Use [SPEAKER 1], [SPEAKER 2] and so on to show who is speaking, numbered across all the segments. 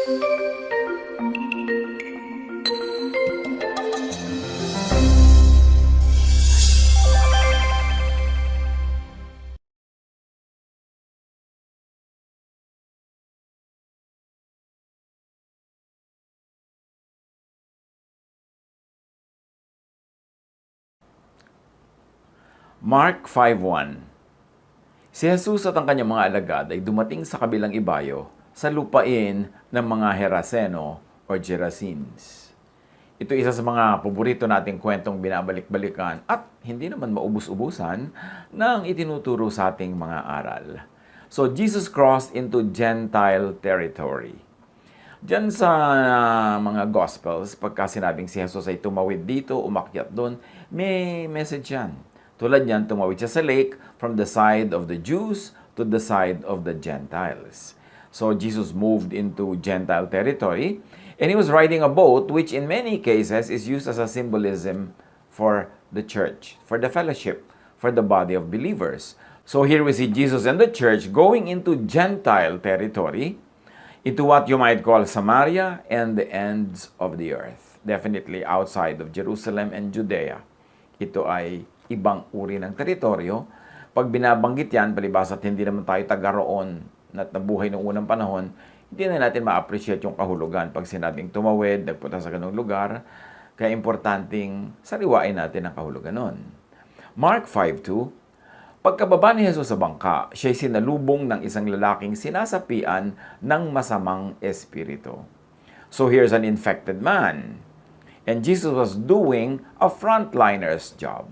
[SPEAKER 1] Mark 5:1. Si Jesus at ang kanyang mga alagad ay dumating sa kabilang ibayo sa lupain ng mga Heraseno o Gerasenes. Ito isa sa mga paborito nating kwentong binabalik-balikan at hindi naman maubos-ubusan ng itinuturo sa ating mga aral. So, Jesus crossed into Gentile territory. Diyan sa mga Gospels, pagka sinabing si Jesus ay tumawid dito, umakyat doon, may message yan. Tulad niyan, tumawid siya sa lake from the side of the Jews to the side of the Gentiles. So Jesus moved into Gentile territory, and he was riding a boat, which in many cases is used as a symbolism for the church, for the fellowship, for the body of believers. So here we see Jesus and the church going into Gentile territory, into what you might call Samaria and the ends of the earth. Definitely outside of Jerusalem and Judea. Ito ay ibang uri ng teritoryo. Pag binabanggit yan, palibas at hindi naman tayo taga roon at nabuhay noong unang panahon, hindi na natin ma-appreciate yung kahulugan. Pag sinabing tumawid, nagpunta sa ganung lugar, kaya importanteng sariwain natin ang kahulugan nun. Mark 5:2, pagkababa ni Jesus sa bangka, siya'y sinalubong ng isang lalaking sinasapian ng masamang espiritu. So here's an infected man. And Jesus was doing a frontliner's job.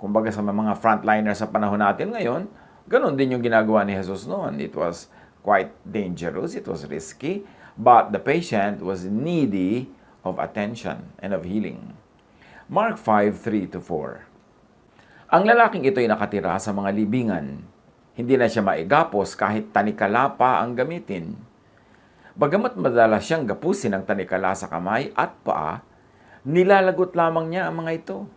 [SPEAKER 1] Kumbaga sa mga frontliners sa panahon natin ngayon, ganun din yung ginagawa ni Jesus noon. It was quite dangerous, it was risky, but the patient was needy of attention and of healing. Mark 5:3-4. Ang lalaking ito ay nakatira sa mga libingan. Hindi na siya maigapos kahit tanikala pa ang gamitin. Bagamat madalas siyang gapusin ng tanikala sa kamay at paa, nilalagot lamang niya ang mga ito.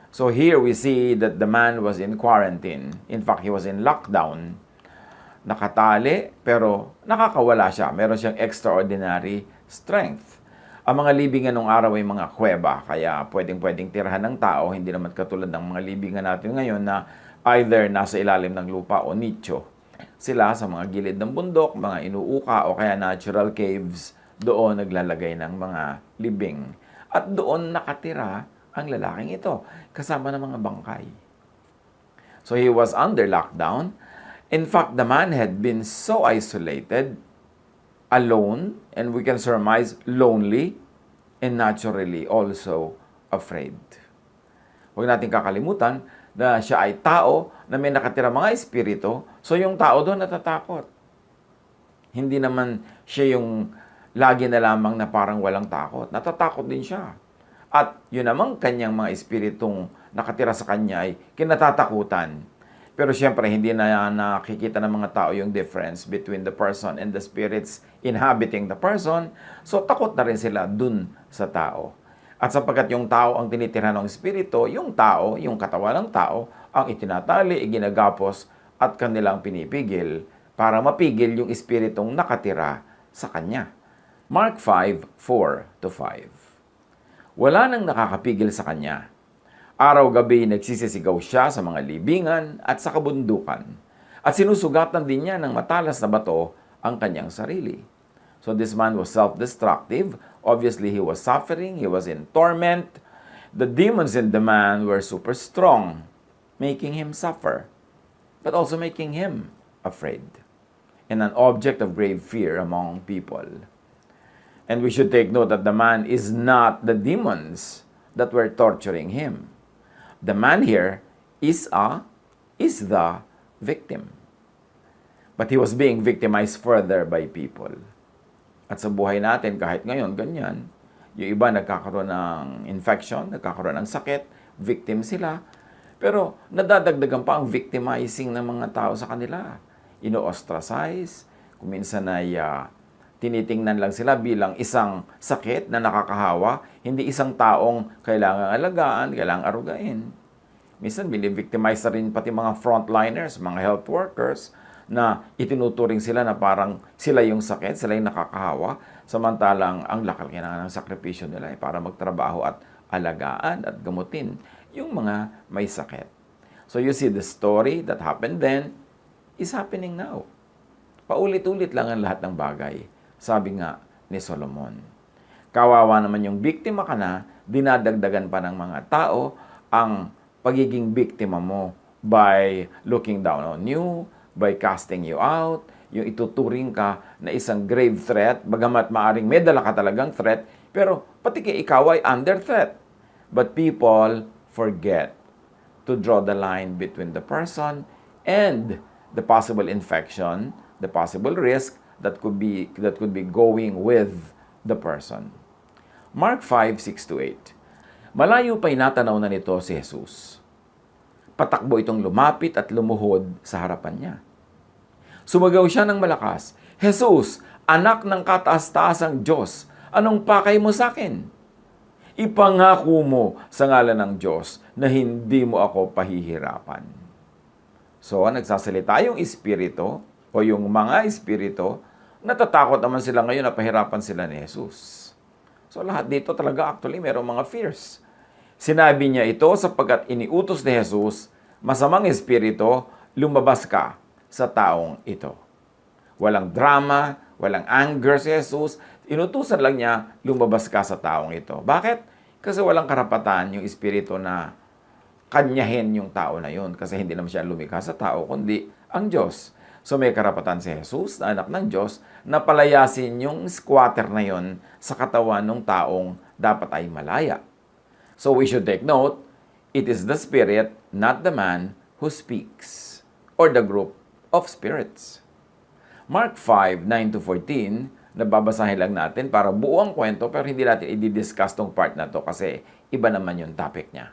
[SPEAKER 1] So here we see that the man was in quarantine. In fact, he was in lockdown. Nakatali, pero nakakawala siya. Meron siyang extraordinary strength. Ang mga libingan nung araw ay mga kuweba, kaya pwedeng-pwedeng tirahan ng tao, hindi naman katulad ng mga libingan natin ngayon na either nasa ilalim ng lupa o nicho. Sila sa mga gilid ng bundok, mga inuuka o kaya natural caves, doon naglalagay ng mga libing. At doon nakatira ang lalaking ito, kasama ng mga bangkay. So he was under lockdown. In fact, the man had been so isolated, alone, and we can surmise lonely, and naturally also afraid. Huwag natin kakalimutan na siya ay tao na may nakatira mga espiritu, so yung tao doon natatakot. Hindi naman siya yung lagi na lamang na parang walang takot. Natatakot din siya. At yun namang kanyang mga espiritong nakatira sa kanya ay kinatatakutan. Pero siyempre, hindi na nakikita ng mga tao yung difference between the person and the spirits inhabiting the person. So, takot na rin sila dun sa tao. At sapagkat yung tao ang tinitira ng espiritu, yung tao, yung katawan ng tao, ang itinatali, iginagapos, at kanilang pinipigil para mapigil yung espiritong nakatira sa kanya. Mark 5:4-5. Wala nang nakakapigil sa kanya. Araw-gabi nagsisisigaw siya sa mga libingan at sa kabundukan. At sinusugatan din niya ng matalas na bato ang kanyang sarili. So this man was self-destructive. Obviously, he was suffering. He was in torment. The demons in the man were super strong, making him suffer, but also making him afraid and an object of grave fear among people. And we should take note that the man is not the demons that were torturing him. The man here is the victim. But he was being victimized further by people. At sa buhay natin, kahit ngayon, ganyan, yung iba nagkakaroon ng infection, nagkakaroon ng sakit, victim sila. Pero nadadagdagan pa ang victimizing ng mga tao sa kanila. Ino-ostracize, kung minsan ay tinitingnan lang sila bilang isang sakit na nakakahawa, hindi isang taong kailangang alagaan, kailangang arugain. Minsan, binivictimize na rin pati mga frontliners, mga health workers, na itinuturing sila na parang sila yung sakit, sila yung nakakahawa, samantalang ang laki na ng sakripisyo nila para magtrabaho at alagaan at gamutin yung mga may sakit. So you see, the story that happened then is happening now. Paulit-ulit lang ang lahat ng bagay. Sabi nga ni Solomon. Kawawa naman yung biktima ka na, dinadagdagan pa ng mga tao ang pagiging biktima mo by looking down on you, by casting you out, yung ituturing ka na isang grave threat, bagamat maaring may dala ka talagang threat, pero pati ikaw ay under threat. But people forget to draw the line between the person and the possible infection, the possible risk that could be going with the person. Mark 5:6-8. Malayo pa'y natanaw na nito si Jesus. Patakbo itong lumapit at lumuhod sa harapan niya. Sumagaw siya ng malakas, "Jesus, anak ng kataas-taasang Diyos, anong pakay mo sa akin? Ipangako mo sa ngalan ng Diyos na hindi mo ako pahihirapan." So, nagsasalita yung espiritu o yung mga espiritu, natatakot naman sila ngayon na pahirapan sila ni Jesus. So, lahat dito talaga actually mayroong mga fears. Sinabi niya ito sapagkat iniutos ni Jesus, masamang espiritu, lumabas ka sa taong ito. Walang drama, walang anger si Jesus. Inutusan lang niya, lumabas ka sa taong ito. Bakit? Kasi walang karapatan yung espiritu na kanyahin yung tao na yun. Kasi hindi naman siya lumikha sa tao, kundi ang Diyos. So may karapatan si Jesus, na anak ng Diyos, na palayasin yung squatter na yun sa katawan ng taong dapat ay malaya. So we should take note, it is the spirit, not the man, who speaks, or the group of spirits. Mark 5:9-14, nababasahin lang natin para buo ang kwento, pero hindi natin i-discuss tong part na to kasi iba naman yung topic niya.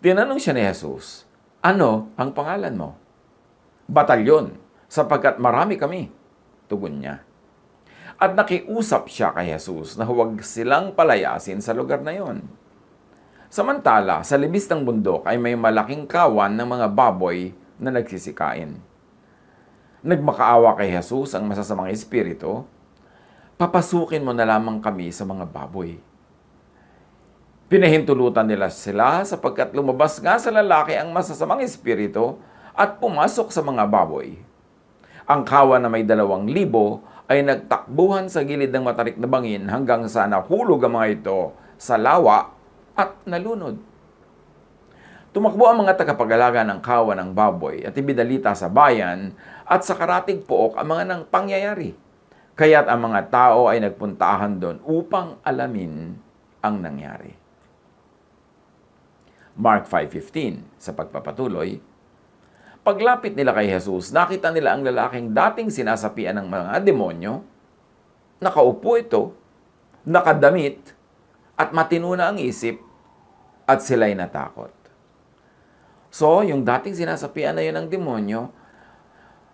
[SPEAKER 1] Tinanong siya ni Jesus, "Ano ang pangalan mo?" "Batalyon, sapagkat marami kami," tugon niya. At nakiusap siya kay Jesus na huwag silang palayasin sa lugar na yon. Samantala, sa libis ng bundok ay may malaking kawan ng mga baboy na nagsisikain. Nagmakaawa kay Jesus ang masasamang espiritu, "Papasukin mo na lamang kami sa mga baboy." Pinahintulutan nila sila sapagkat lumabas nga sa lalaki ang masasamang espiritu at pumasok sa mga baboy. Ang kawan na may 2,000 ay nagtakbuhan sa gilid ng matarik na bangin hanggang sa nahulog ang mga ito sa lawa at nalunod. Tumakbo ang mga tagapag-alaga ng kawan ng baboy at ibinalita sa bayan at sa karatig pook ang mga nang pangyayari. Kaya't ang mga tao ay nagpuntahan doon upang alamin ang nangyari. Mark 5:15, sa pagpapatuloy, paglapit nila kay Jesus, nakita nila ang lalaking dating sinasapian ng mga demonyo. Nakaupo ito, nakadamit, at matino na ang isip, at sila'y natakot. So, yung dating sinasapian na yun ng demonyo,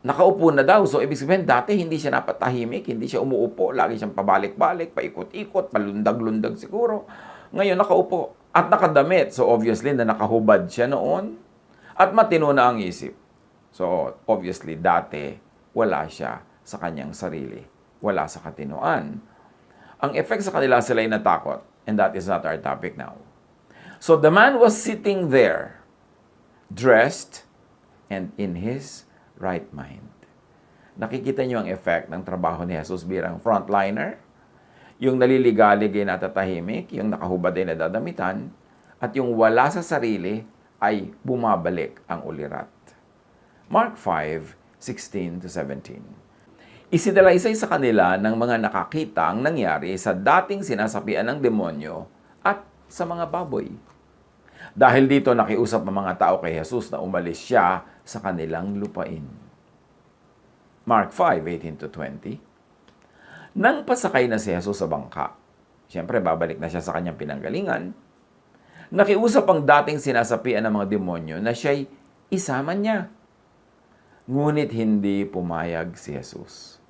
[SPEAKER 1] nakaupo na daw. So, ibig sabihin, dati hindi siya napatahimik, hindi siya umuupo, lagi siyang pabalik-balik, paikot-ikot, palundag-lundag siguro. Ngayon, nakaupo at nakadamit. So, obviously, na nakahubad siya noon at matino na ang isip. So, obviously, dati, wala siya sa kanyang sarili. Wala sa katinoan. Ang effect sa kanila, sila'y natakot. And that is not our topic now. So, the man was sitting there, dressed, and in his right mind. Nakikita niyo ang effect ng trabaho ni Jesus bilang frontliner? Yung naliligalig ay natatahimik, yung nakahubad ay nadadamitan, at yung wala sa sarili ay bumabalik ang ulirat. Mark 5:16-17. Isinalaysay sa kanila ng mga nakakita ang nangyari sa dating sinasapian ng demonyo at sa mga baboy. Dahil dito nakiusap ang mga tao kay Jesus na umalis siya sa kanilang lupain. Mark 5:18-20. Nang pasakay na si Jesus sa bangka, siyempre babalik na siya sa kanyang pinanggalingan, nakiusap ang dating sinasapian ng mga demonyo na siya'y isama niya. Ngunit hindi pumayag si Jesus.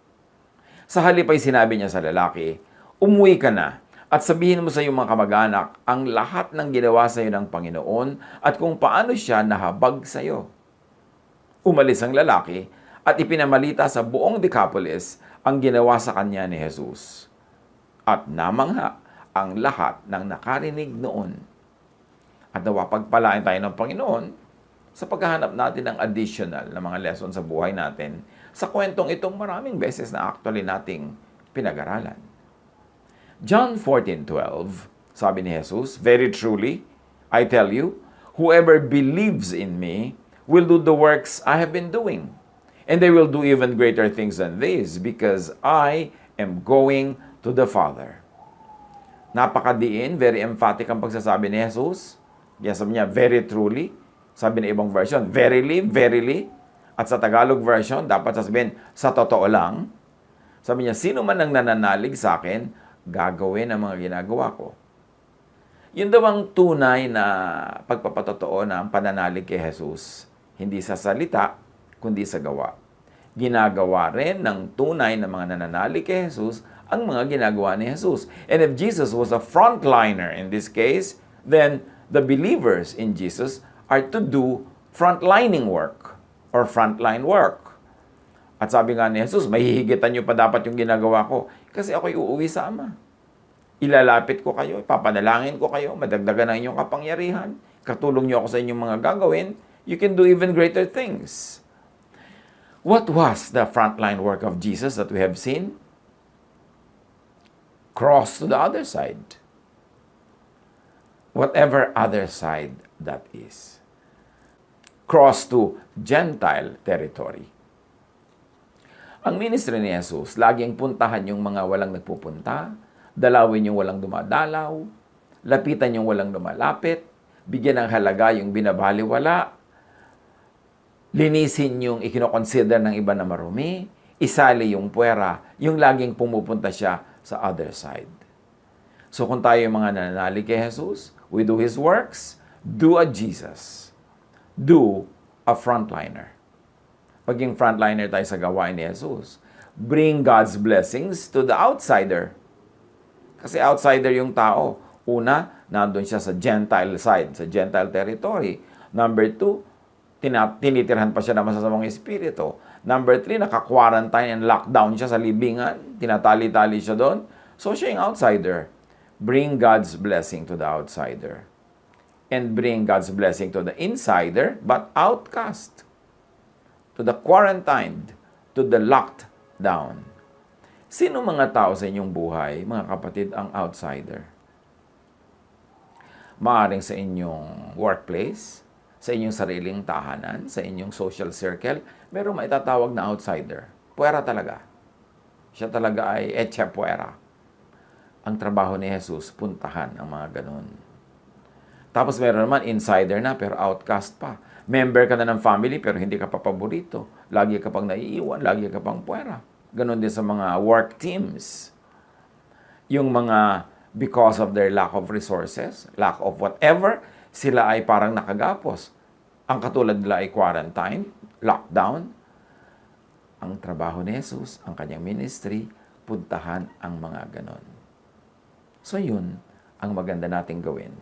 [SPEAKER 1] Sa halip ay sinabi niya sa lalaki, "Umuwi ka na at sabihin mo sa iyong mga kamag-anak ang lahat ng ginawa sa iyo ng Panginoon at kung paano siya nahabag sa iyo." Umalis ang lalaki at ipinamalita sa buong Decapolis ang ginawa sa kanya ni Jesus. At namangha ang lahat ng nakarinig noon. At nawapagpalain tayo ng Panginoon sa paghahanap natin ng additional na mga lesson sa buhay natin sa kwentong itong maraming beses na actually nating pinag-aralan. John 14:12, sabi ni Jesus, "Very truly, I tell you, whoever believes in me will do the works I have been doing. And they will do even greater things than this because I am going to the Father." Napakadiin, very emphatic ang pagsasabi ni Jesus. Kaya sabi niya, very truly. Sabi ng ibang version, verily, verily. At sa Tagalog version, dapat sasabihin, sa totoo lang. Sabi niya, sino man ang nananalig sa akin, gagawin ang mga ginagawa ko. Yun daw ang tunay na pagpapatotoo ng pananalig kay Jesus. Hindi sa salita, kundi sa gawa. Ginagawa rin ng tunay na mga nananalig kay Jesus ang mga ginagawa ni Jesus. And if Jesus was a frontliner in this case, then the believers in Jesus are to do frontlining work or frontline work. At sabi nga ni Jesus, mahihigitan nyo pa dapat yung ginagawa ko kasi ako'y uuwi sa Ama. Ilalapit ko kayo, ipapanalangin ko kayo, madagdagan ang inyong kapangyarihan, katulong nyo ako sa inyong mga gagawin, you can do even greater things. What was the frontline work of Jesus that we have seen? Cross to the other side. Whatever other side that is. Cross to Gentile territory. Ang ministry ni Jesus, laging puntahan yung mga walang nagpupunta, dalawin yung walang dumadalaw, lapitan yung walang lumalapit, bigyan ng halaga yung binabaliwala, linisin yung ikinoconsider ng iba na marumi, isali yung puwera, yung laging pumupunta siya sa other side. So kung tayo yung mga nananalig kay Jesus, we do His works, do a Jesus. Do a frontliner. Paging frontliner tayo sa gawain ni Jesus, bring God's blessings to the outsider. Kasi outsider yung tao. Una, nandun siya sa Gentile side, sa Gentile territory. Number 2, tinitirhan pa siya ng masasamang espiritu. Number 3, naka-quarantine and lockdown siya sa libingan. Tinatali-tali siya doon. So, siya yung outsider. Bring God's blessing to the outsider. And bring God's blessing to the insider, but outcast. To the quarantined, to the locked down. Sino mga tao sa inyong buhay, mga kapatid, ang outsider? Maaring sa inyong workplace, sa inyong sariling tahanan, sa inyong social circle, merong maitatawag na outsider. Puwera talaga. Siya talaga ay eche puwera. Ang trabaho ni Jesus, puntahan ang mga ganun. Tapos meron naman insider na pero outcast pa. Member ka na ng family pero hindi ka pa paborito. Lagi ka pang naiiwan, lagi ka pang puwera. Ganon din sa mga work teams. Yung mga because of their lack of resources, lack of whatever, sila ay parang nakagapos. Ang katulad nila ay quarantine, lockdown. Ang trabaho ni Jesus, ang kanyang ministry, puntahan ang mga ganon. So yun ang maganda nating gawin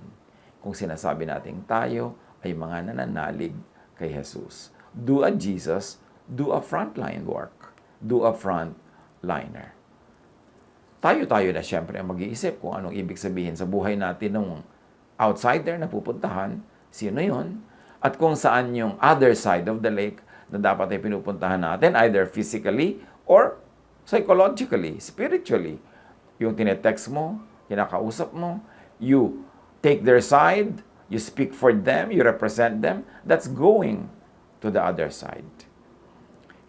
[SPEAKER 1] kung sinasabi nating tayo ay mga nananalig kay Jesus. Do a Jesus, do a frontline work. Do a frontliner. Tayo-tayo na siyempre ang mag-iisip kung anong ibig sabihin sa buhay natin ng outsider na pupuntahan, sino yon, at kung saan yung other side of the lake na dapat ay pinupuntahan natin, either physically or psychologically, spiritually. Yung tinetext mo, kinakausap mo, you take their side, you speak for them, you represent them, that's going to the other side.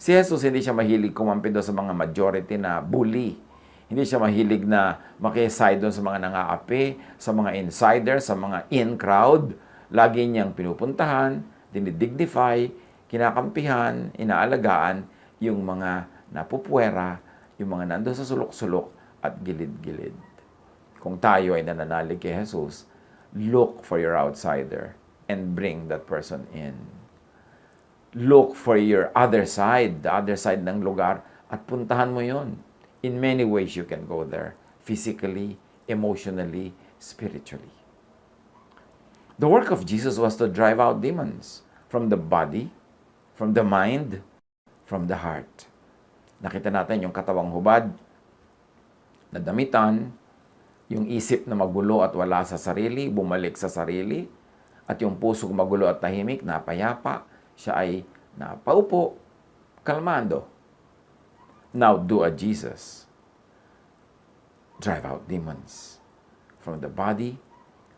[SPEAKER 1] Si Jesus hindi siya mahilig kumampi doon sa mga majority na bully. Hindi siya mahilig na makiside doon sa mga nangaapi, sa mga insider, sa mga in-crowd. Lagi niyang pinupuntahan, dinidignify, kinakampihan, inaalagaan yung mga napupuwera, yung mga nandoon sa sulok-sulok at gilid-gilid. Kung tayo ay nananalig kay Jesus, look for your outsider and bring that person in. Look for your other side, the other side ng lugar, at puntahan mo yon. In many ways you can go there. Physically, emotionally, spiritually. The work of Jesus was to drive out demons from the body, from the mind, from the heart. Nakita natin yung katawang hubad na damitan, yung isip na magulo at wala sa sarili, bumalik sa sarili, at yung puso magulo at tahimik, napayapa, siya ay napaupo, kalmando. Now do a Jesus. Drive out demons from the body,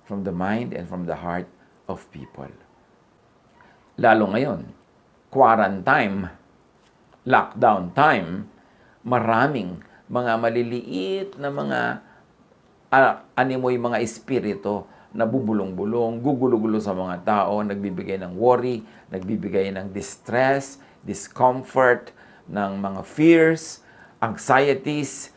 [SPEAKER 1] from the mind, and from the heart of people. Lalo ngayon, quarantine, lockdown time, maraming mga maliliit na mga animoy, mga espiritu na bubulong-bulong, gugulo-gulo sa mga tao, nagbibigay ng worry, nagbibigay ng distress, discomfort, ng mga fears, anxieties,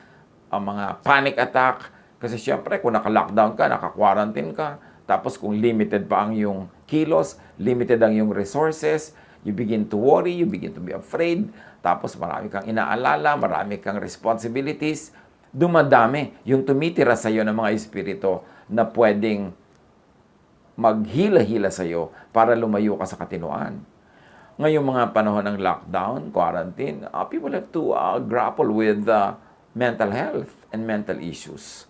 [SPEAKER 1] ang mga panic attack. Kasi syempre, kung naka-lockdown ka, naka-quarantine ka, tapos kung limited pa ang iyong kilos, limited ang iyong resources, you begin to worry, you begin to be afraid, tapos marami kang inaalala, marami kang responsibilities, dumadami yung tumitira sa iyo ng mga espiritu na pwedeng maghila-hila sa iyo para lumayo ka sa katinuan. Ngayong mga panahon ng lockdown, quarantine, people have to grapple with mental health and mental issues.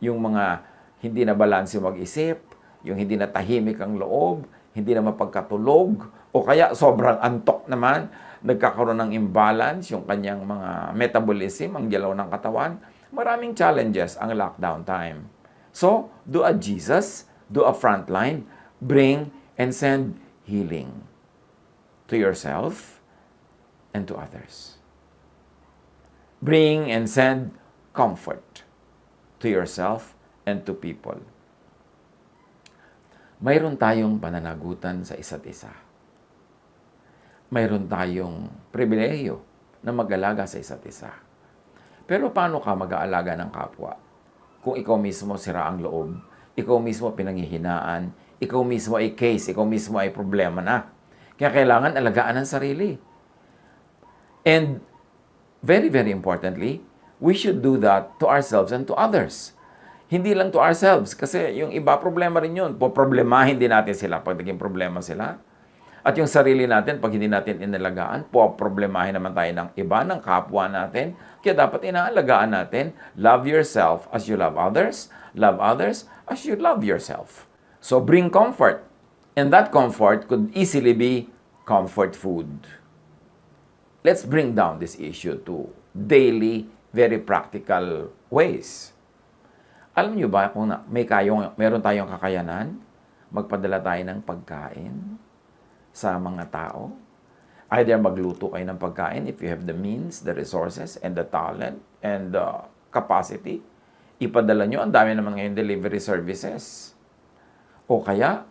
[SPEAKER 1] Yung mga hindi na balanse mag-isip, yung hindi na tahimik ang loob, hindi na mapagkatulog, o kaya sobrang antok naman, nagkakaroon ng imbalance yung kanyang mga metabolism, ang galaw ng katawan. Maraming challenges ang lockdown time. So, do a Jesus, do a frontline, bring and send healing to yourself and to others. Bring and send comfort to yourself and to people. Mayroon tayong pananagutan sa isa't isa. Mayroon tayong pribilehiyo na mag-alaga sa isa't isa. Pero paano ka mag-aalaga ng kapwa? Kung ikaw mismo sira ang loob, ikaw mismo pinanghihinaan, ikaw mismo ay case, ikaw mismo ay problema na. Kaya kailangan alagaan ang sarili. And very, very importantly, we should do that to ourselves and to others. Hindi lang to ourselves, kasi yung iba problema rin yun. Poproblemahin din natin sila pag naging problema sila. At yung sarili natin, pag hindi natin inalagaan, poproblemahin naman tayo ng iba, ng kapwa natin. Kaya dapat inaalagaan natin, love yourself as you love others as you love yourself. So bring comfort. And that comfort could easily be comfort food. Let's bring down this issue to daily, very practical ways. Alam niyo ba kung meron tayong kakayanan, magpadala tayo ng pagkain sa mga tao? Either magluto kayo ng pagkain if you have the means, the resources, and the talent, and the capacity. Ipadala nyo, ang dami naman ngayon delivery services. O kaya,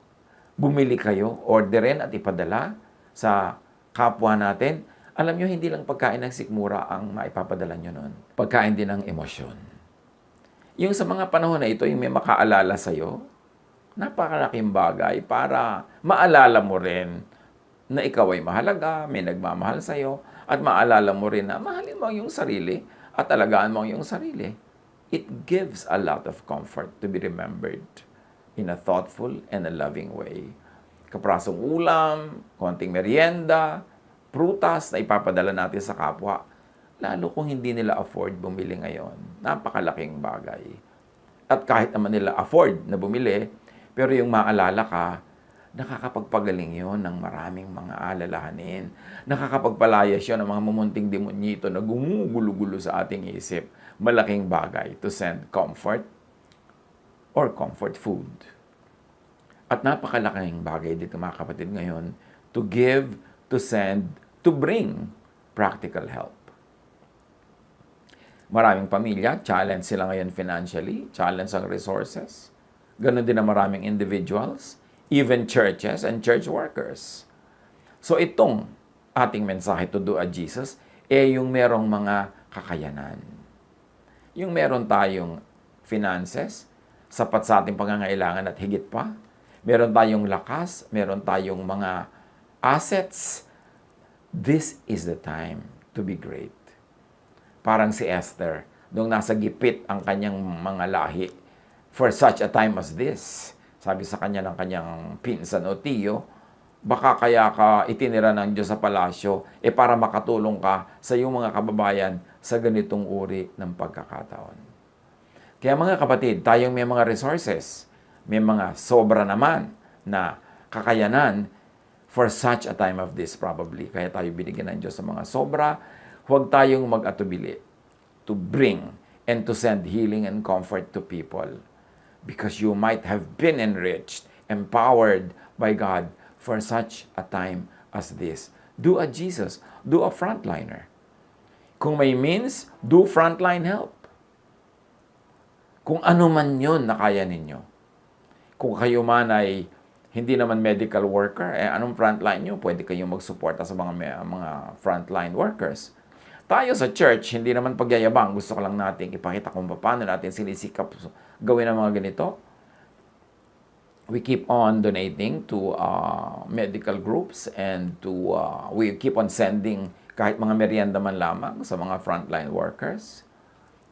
[SPEAKER 1] bumili kayo, orderin at ipadala sa kapwa natin. Alam nyo, hindi lang pagkain ng sikmura ang maipapadala nyo nun. Pagkain din ng emosyon. Yung sa mga panahon na ito, yung may makaalala sa'yo, napakalaking bagay para maalala mo rin na ikaw ay mahalaga, may nagmamahal sa'yo, at maalala mo rin na mahalin mo ang iyong sarili at alagaan mo ang iyong sarili. It gives a lot of comfort to be remembered in a thoughtful and a loving way. Kaprasong ulam, konting merienda, prutas na ipapadala natin sa kapwa, lalo kung hindi nila afford bumili ngayon. Napakalaking bagay. At kahit naman nila afford na bumili, pero yung maalala ka, nakakapagpagaling yon ng maraming mga alalahanin. Nakakapagpalayas yun ng mga mumunting demonyito na gumugulo-gulo sa ating isip. Malaking bagay to send comfort or comfort food. At napakalaking bagay dito mga kapatid ngayon to give, to send, to bring practical help. Maraming pamilya, challenge sila ngayon financially, challenge ang resources. Ganon din ang maraming individuals, even churches and church workers. So itong ating mensahe to do a Jesus, yung merong mga kakayanan. Yung meron tayong finances, sapat sa ating pangangailangan at higit pa. Meron tayong lakas, meron tayong mga assets. This is the time to be great. Parang si Esther, nung nasa gipit ang kanyang mga lahi, for such a time as this, sabi sa kanya ng kanyang pinsan o tiyo, Baka kaya ka itinira ng Diyos sa palasyo para makatulong ka sa iyong mga kababayan sa ganitong uri ng pagkakataon. Kaya mga kapatid, tayong may mga resources, may mga sobra naman na kakayanan for such a time of this probably. Kaya tayo binigyan ng Diyos sa mga sobra. Huwag tayong mag-atubili to bring and to send healing and comfort to people. Because you might have been enriched, empowered by God for such a time as this. Do a Jesus. Do a frontliner. Kung may means, do frontline help. Kung ano man yun na kaya ninyo. Kung kayo man ay hindi naman medical worker, anong frontline nyo? Pwede kayong magsuporta sa mga frontline workers. Tayo sa church, hindi naman pagyayabang. Gusto ko lang natin ipakita kung paano natin sinisikap gawin ang mga ganito. We keep on donating to medical groups and we keep on sending kahit mga merienda man lamang sa mga frontline workers.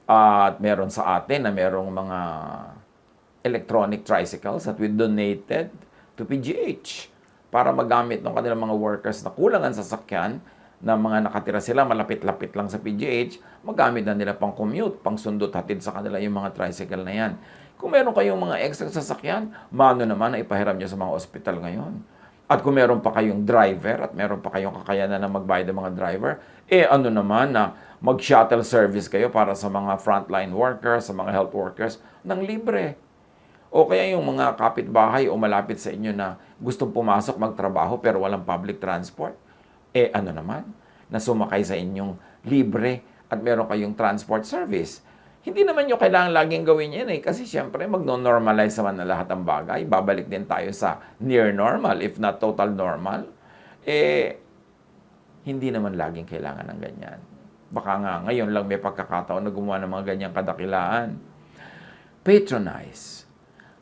[SPEAKER 1] At meron sa atin na merong mga electronic tricycles that we donated to PGH para magamit ng kanilang mga workers na kulangan sa sasakyan na mga nakatira sila malapit-lapit lang sa PGH, magamit na nila pang commute, pang sundot hatid sa kanila yung mga tricycle na yan. Kung meron kayong mga extra sasakyan, mano naman na ipahiram nyo sa mga ospital ngayon. At kung meron pa kayong driver at meron pa kayong kakayanan na magbayad ng mga driver, ano naman na mag-shuttle service kayo para sa mga frontline workers, sa mga health workers, ng libre. O kaya yung mga kapitbahay o malapit sa inyo na gustong pumasok magtrabaho pero walang public transport, ano naman, na sumakay sa inyong libre at meron kayong transport service. Hindi naman nyo kailangan laging gawin yan kasi syempre magno-normalize naman na lahat ng bagay. Babalik din tayo sa near normal, if not total normal. Hindi naman laging kailangan ng ganyan. Baka nga ngayon lang may pagkakataon na gumawa ng mga ganyang kadakilaan. Patronize.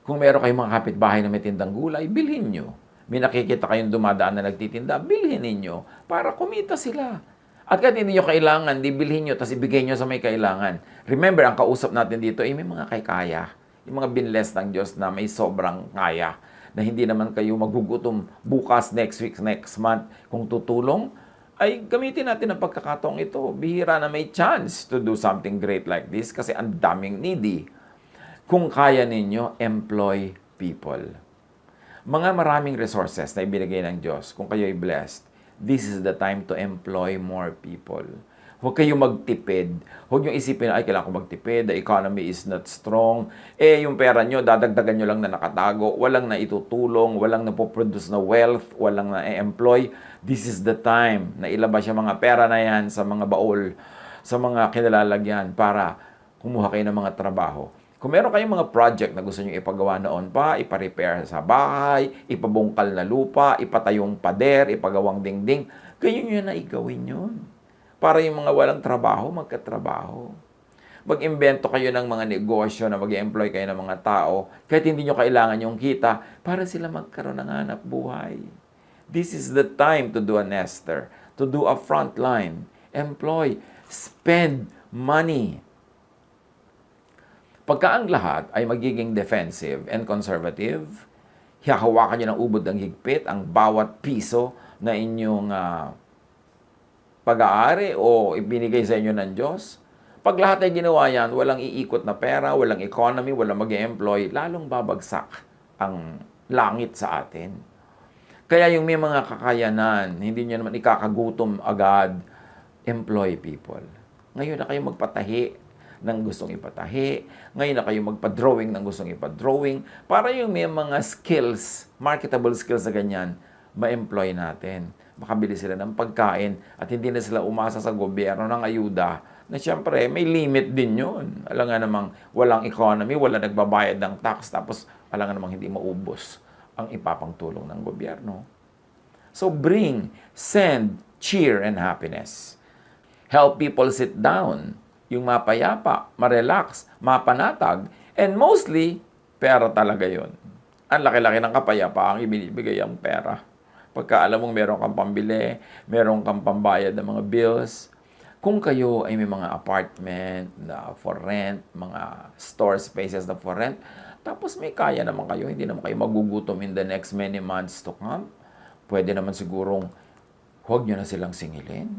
[SPEAKER 1] Kung meron kayong mga kapitbahay na may tindang gulay, bilhin nyo. May nakikita kayong dumadaan na nagtitinda, bilhin ninyo para kumita sila. At kahit hindi nyo kailangan, di bilhin nyo, tapos ibigay nyo sa may kailangan. Remember, ang kausap natin dito ay may mga kaya. Yung mga binless ng Diyos na may sobrang kaya. Na hindi naman kayo magugutom bukas, next week, next month. Kung tutulong, ay gamitin natin ang pagkakataong ito. Bihira na may chance to do something great like this kasi ang daming needy. Kung kaya ninyo, employ people. Mga maraming resources na ibinigay ng Diyos, kung kayo ay blessed, this is the time to employ more people. Huwag kayong magtipid. Huwag nyo isipin, kailangan ko magtipid, the economy is not strong. Yung pera nyo, dadagdagan nyo lang na nakatago, walang na itutulong, walang napoproduce na wealth, walang na employ. This is the time na ilabas yung mga pera na yan sa mga baol, sa mga kinalalagyan para kumuha kayo ng mga trabaho. Kung meron kayong mga project na gusto nyo ipagawa noon pa, ipa-repair sa bahay, ipabungkal na lupa, ipatayong pader, ipagawang dingding, kayo nyo na igawin yun. Para yung mga walang trabaho, magkatrabaho. Mag-imbento kayo ng mga negosyo na mag-employ kayo ng mga tao, kahit hindi nyo kailangan yung kita, para sila magkaroon ng hanap buhay. This is the time to do a nester, to do a frontline, employ, spend money. Pagka ang lahat ay magiging defensive and conservative, hahawakan nyo ng ubod ng higpit ang bawat piso na inyong pag-aari o ibinigay sa inyo ng Diyos. Pag lahat ay ginawa yan, walang iikot na pera, walang economy, walang mag-employ, lalong babagsak ang langit sa atin. Kaya yung may mga kakayanan, hindi nyo naman ikakagutom agad, employ people. Ngayon na kayo magpatahi ng gustong ipatahi. Ngayon na kayo magpa-drawing ng gustong ipa-drawing. Para yung may mga skills, marketable skills na ganyan, ma-employ natin. Makabili sila ng pagkain at hindi na sila umasa sa gobyerno ng ayuda na siyempre may limit din yun. Alam nga namang walang economy, wala nagbabayad ng tax, tapos alam nga namang hindi maubos ang ipapangtulong ng gobyerno. So bring, send, cheer, and happiness. Help people sit down, yung mapayapa, marelax, mapanatag, and mostly, pera talaga yun. Ang laki-laki ng kapayapa ang ibinibigay ang pera. Pagka alam mong meron kang pambili, meron kang pambayad ng mga bills, kung kayo ay may mga apartment na for rent, mga store spaces na for rent, tapos may kaya naman kayo, hindi naman kayo magugutom in the next many months to come, pwede naman sigurong huwag nyo na silang singilin.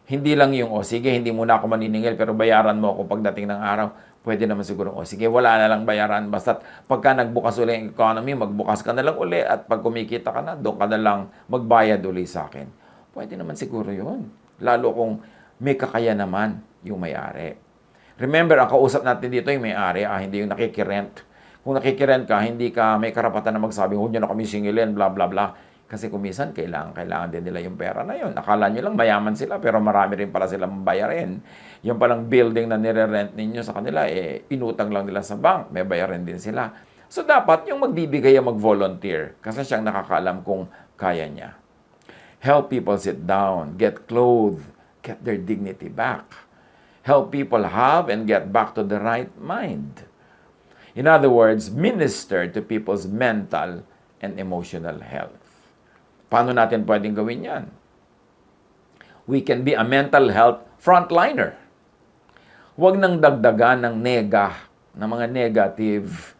[SPEAKER 1] Hindi lang yung, sige, hindi muna ako maniningil, pero bayaran mo ako pagdating ng araw. Pwede naman siguro, sige, wala na lang bayaran. Basta pagka nagbukas uli ang economy, magbukas ka na lang uli at pag kumikita ka na, doon ka na lang magbayad uli sa akin. Pwede naman siguro yun. Lalo kung may kakaya naman yung may-ari. Remember, ang kausap natin dito yung may-ari, hindi yung nakikirent. Kung nakikirent ka, hindi ka may karapatan na magsabi, huwag nyo na kami singilin, bla bla bla. Kasi kumisan, kailangan din nila yung pera na yun. Akala nyo lang mayaman sila, pero marami rin pala silang bayarin. Yung palang building na nire-rent ninyo sa kanila, inutang lang nila sa bank, may bayarin din sila. So dapat yung magbibigay ang mag-volunteer, kasi siyang nakakaalam kung kaya niya. Help people sit down, get clothed, get their dignity back. Help people have and get back to the right mind. In other words, minister to people's mental and emotional health. Paano natin pwedeng gawin yan? We can be a mental health frontliner. Huwag nang dagdagan ng ng mga negative,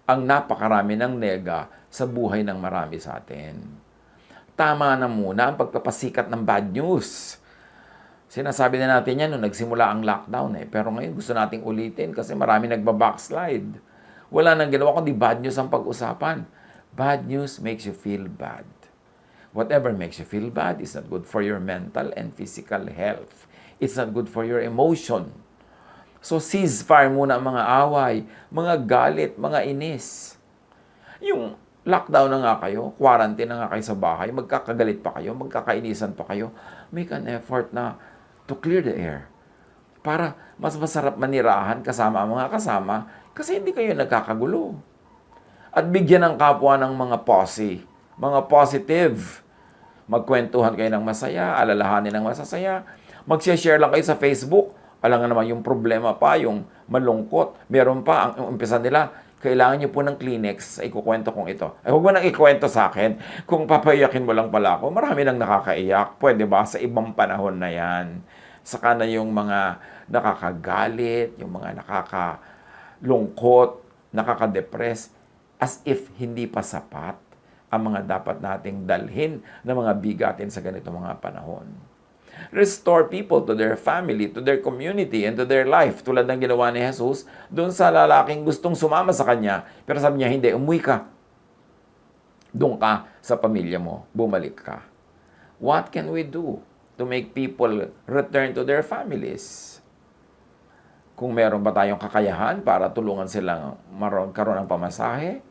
[SPEAKER 1] ang napakarami ng nega sa buhay ng marami sa atin. Tama na muna ang pagpapasikat ng bad news. Sinasabi na natin yan nung nagsimula ang lockdown pero ngayon gusto nating ulitin kasi marami nagbabackslide. Wala nang ginawa kundi bad news ang pag-usapan. Bad news makes you feel bad. Whatever makes you feel bad is not good for your mental and physical health. It's not good for your emotion. So ceasefire muna ang mga away, mga galit, mga inis. Yung lockdown na nga kayo, quarantine na nga kayo sa bahay, magkakagalit pa kayo, magkakainisan pa kayo, make an effort na to clear the air. Para mas masarap manirahan kasama ang mga kasama kasi hindi kayo nagkakagulo. At bigyan ng kapwa ng mga mga positive. Magkwentuhan kayo ng masaya, alalahanin ng masasaya. Mag-share lang kayo sa Facebook. Alam nga naman yung problema pa, yung malungkot. Meron pa, ang umpisa nila, kailangan nyo po ng Kleenex. Ikukwento kong ito. Huwag mo nang ikwento sa akin. Kung papayakin mo lang pala ako, marami nang nakakaiyak. Pwede ba? Sa ibang panahon na yan. Saka na yung mga nakakagalit, yung mga nakakalungkot, nakakadepress, as if hindi pa sapat ang mga dapat nating dalhin na mga bigatin sa ganito mga panahon. Restore people to their family, to their community, and to their life. Tulad ng ginawa ni Jesus doon sa lalaking gustong sumama sa kanya. Pero sabi niya, hindi, umuwi ka. Doon ka sa pamilya mo. Bumalik ka. What can we do to make people return to their families? Kung meron ba tayong kakayahan para tulungan silang karoon ng pamasahe,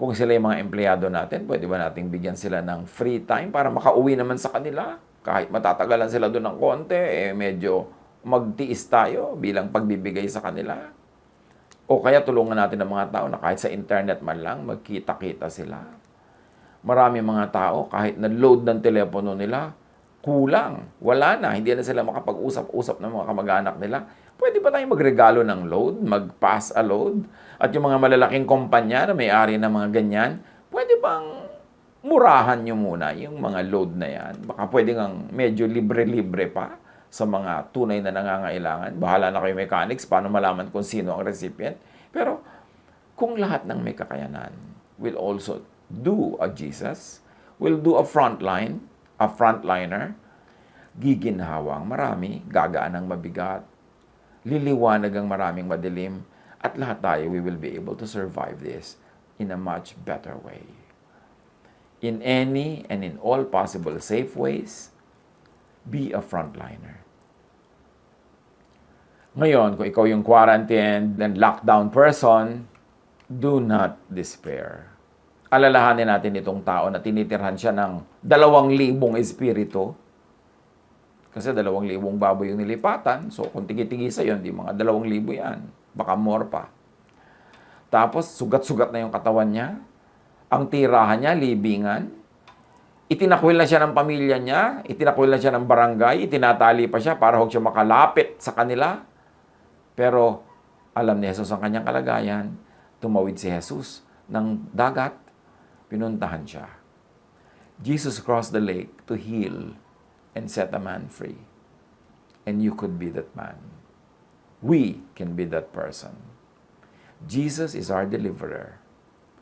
[SPEAKER 1] kung sila yung mga empleyado natin, pwede ba nating bigyan sila ng free time para makauwi naman sa kanila? Kahit matatagalan sila doon ng konti, medyo magtiis tayo bilang pagbibigay sa kanila. O kaya tulungan natin ang mga tao na kahit sa internet man lang, magkita-kita sila. Marami mga tao, kahit na-load ng telepono nila, kulang. Wala na. Hindi na sila makapag-usap-usap ng mga kamag-anak nila. Pwede ba tayong magregalo ng load? Mag-pass a load? At yung mga malalaking kumpanya na may-ari ng mga ganyan, pwede bang murahan nyo muna yung mga load na yan? Baka pwede ngang medyo libre-libre pa sa mga tunay na nangangailangan. Bahala na kayo mechanics, paano malaman kung sino ang recipient. Pero kung lahat ng may kakayanan will also do a Jesus, will do a frontliner, giginhawang marami, gagaan ng mabigat, liliwanag ang maraming madilim, at lahat tayo, we will be able to survive this in a much better way. In any and in all possible safe ways, be a frontliner. Ngayon, kung ikaw yung quarantined and lockdown person, do not despair. Alalahanin natin itong tao na tinitirhan siya ng 2,000 espiritu. Kasi 2,000 baboy yung nilipatan. So, kung tigi-tigisa yun, di mga 2,000 yan. Baka more pa. Tapos, sugat-sugat na yung katawan niya. Ang tirahan niya, libingan. Itinakwil na siya ng pamilya niya. Itinakwil na siya ng barangay. Itinatali pa siya para huwag siya makalapit sa kanila. Pero, alam ni Jesus ang kanyang kalagayan. Tumawid si Jesus ng dagat. Pinuntahan siya. Jesus crossed the lake to heal and set a man free. And you could be that man. We can be that person. Jesus is our deliverer,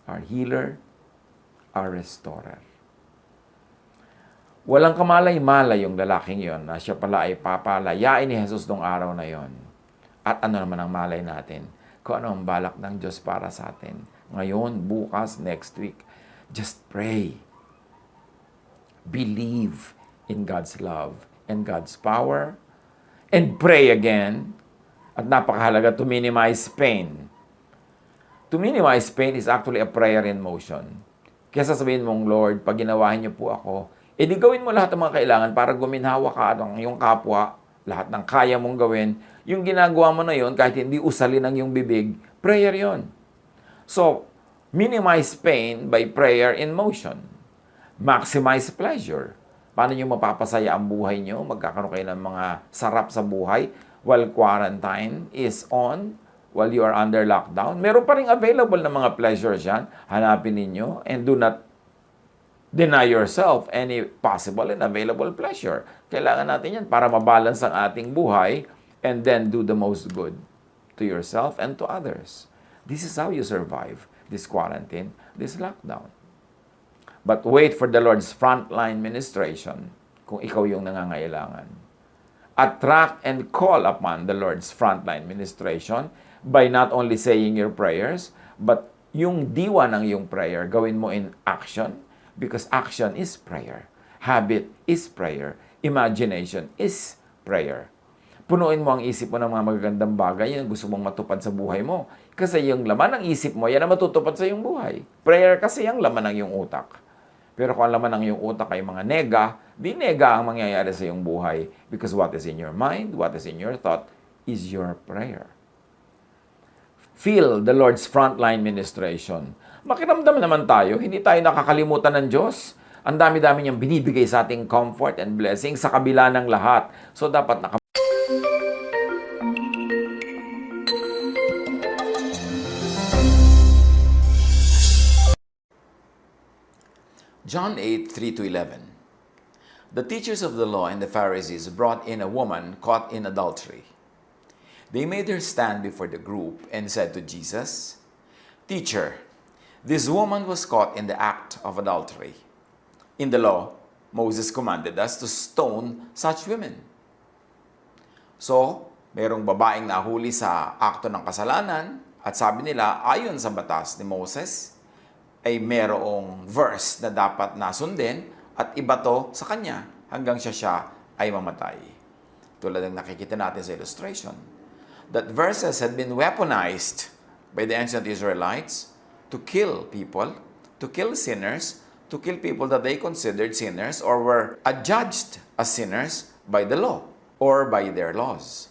[SPEAKER 1] our healer, our restorer. Walang kamalay-malay yung lalaking yon na siya pala ay papalayain ni Jesus nung araw na yon. At ano naman ang malay natin? Kung ano ang balak ng Diyos para sa atin. Ngayon, bukas, next week. Just pray. Believe in God's love and God's power. And pray again. At napakahalaga to minimize pain. To minimize pain is actually a prayer in motion. Kaya sasabihin mong, Lord, pag ginawahin niyo po ako, edi gawin mo lahat ng mga kailangan para guminhawa ka ng iyong kapwa, lahat ng kaya mong gawin. Yung ginagawa mo na yon, kahit hindi usalin ang iyong bibig, prayer yon. So, minimize pain by prayer in motion. Maximize pleasure. Paano nyo mapapasaya ang buhay nyo? Magkakaroon kayo ng mga sarap sa buhay while quarantine is on, while you are under lockdown. Meron pa rin available na mga pleasures yan. Hanapin ninyo and do not deny yourself any possible and available pleasure. Kailangan natin yan para mabalance ang ating buhay and then do the most good to yourself and to others. This is how you survive this quarantine, this lockdown. But wait for the Lord's frontline ministration kung ikaw yung nangangailangan. Attract and call upon the Lord's frontline ministration by not only saying your prayers, but yung diwa ng yung prayer, gawin mo in action. Because action is prayer. Habit is prayer. Imagination is prayer. Punuin mo ang isip mo ng mga magagandang bagay yan gusto mong matupad sa buhay mo. Kasi yung laman ng isip mo, yan ang matutupad sa iyong buhay. Prayer kasi yung laman ng iyong utak. Pero kung ang laman ng iyong utak ay mga nega, di nega ang mangyayari sa iyong buhay. Because what is in your mind, what is in your thought, is your prayer. Feel the Lord's frontline ministration. Makiramdam naman tayo, hindi tayo nakakalimutan ng Diyos. Ang dami-dami niyang binibigay sa ating comfort and blessing sa kabila ng lahat. So dapat John 8, 3-11. The teachers of the law and the Pharisees brought in a woman caught in adultery. They made her stand before the group and said to Jesus, Teacher, this woman was caught in the act of adultery. In the law, Moses commanded us to stone such women. So, mayroong babaeng nahuli sa akto ng kasalanan at sabi nila, ayon sa batas ni Moses, ay mayroong verse na dapat nasundin at ibato sa kanya hanggang siya ay mamatay. Tulad ng nakikita natin sa illustration. That verses had been weaponized by the ancient Israelites to kill people, to kill sinners, to kill people that they considered sinners or were adjudged as sinners by the law or by their laws.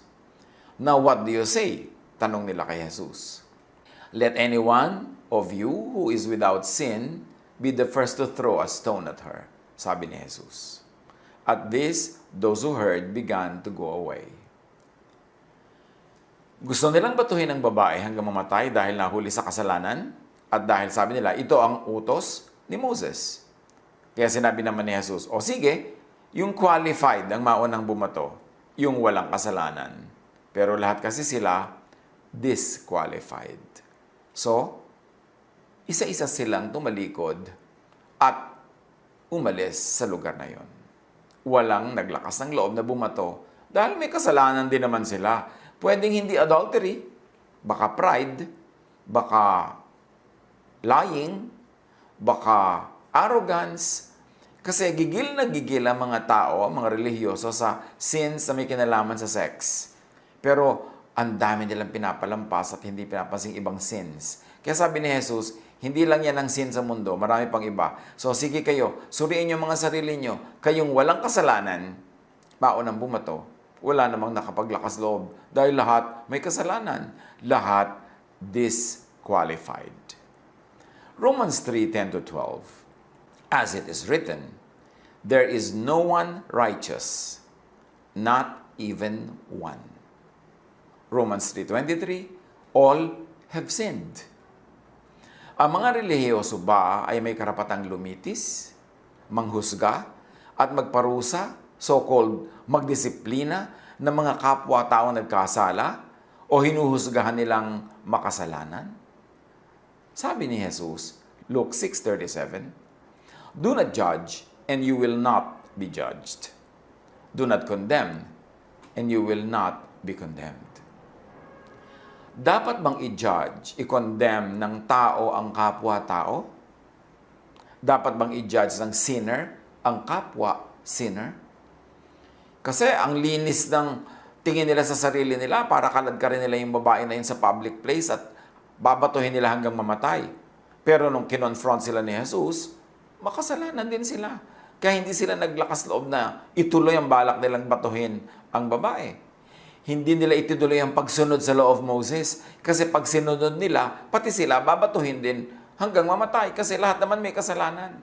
[SPEAKER 1] Now, what do you say? Tanong nila kay Jesus. Let anyone of you who is without sin be the first to throw a stone at her, sabi ni Jesus. At this, those who heard began to go away. Gusto nilang batuhin ang babae hanggang mamatay dahil nahuli sa kasalanan at dahil sabi nila, ito ang utos ni Moses. Kaya sinabi naman ni Jesus, o sige, yung qualified ang maunang bumato, yung walang kasalanan. Pero lahat kasi sila disqualified. So, isa-isa silang tumalikod at umalis sa lugar na yon. Walang naglakas ng loob na bumato dahil may kasalanan din naman sila. Pwedeng hindi adultery, baka pride, baka lying, baka arrogance. Kasi gigil na gigil ang mga tao, mga relihiyoso sa sins na may kinalaman sa sex. Pero ang dami nilang pinapalampas at hindi pinapansing ibang sins. Kaya sabi ni Jesus, hindi lang yan ang sin sa mundo, marami pang iba. So sige kayo, suriin niyo mga sarili niyo. Kayong walang kasalanan, maunang bumato, wala namang nakapaglakas loob. Dahil lahat may kasalanan. Lahat disqualified. Romans 3:10-12. As it is written, there is no one righteous, not even one. Romans 3:23, all have sinned. Ang mga relihiyoso ba ay may karapatang lumitis, manghusga, at magparusa, so-called magdisiplina ng mga kapwa-tao nagkasala o hinuhusgahan nilang makasalanan? Sabi ni Jesus, Luke 6:37, do not judge and you will not be judged. Do not condemn, and you will not be condemned. Dapat bang i-judge, i-condemn ng tao ang kapwa-tao? Dapat bang i-judge ng sinner ang kapwa-sinner? Kasi ang linis ng tingin nila sa sarili nila, para kalad ka rin nila yung babae na yun sa public place at babatuhin nila hanggang mamatay. Pero nung kinonfront sila ni Jesus, makasalanan din sila. Kaya hindi sila naglakas loob na ituloy ang balak nilang batuhin ang babae. Hindi nila ituloy ang pagsunod sa law of Moses. Kasi pag sinunod nila, pati sila babatuhin din hanggang mamatay. Kasi lahat naman may kasalanan.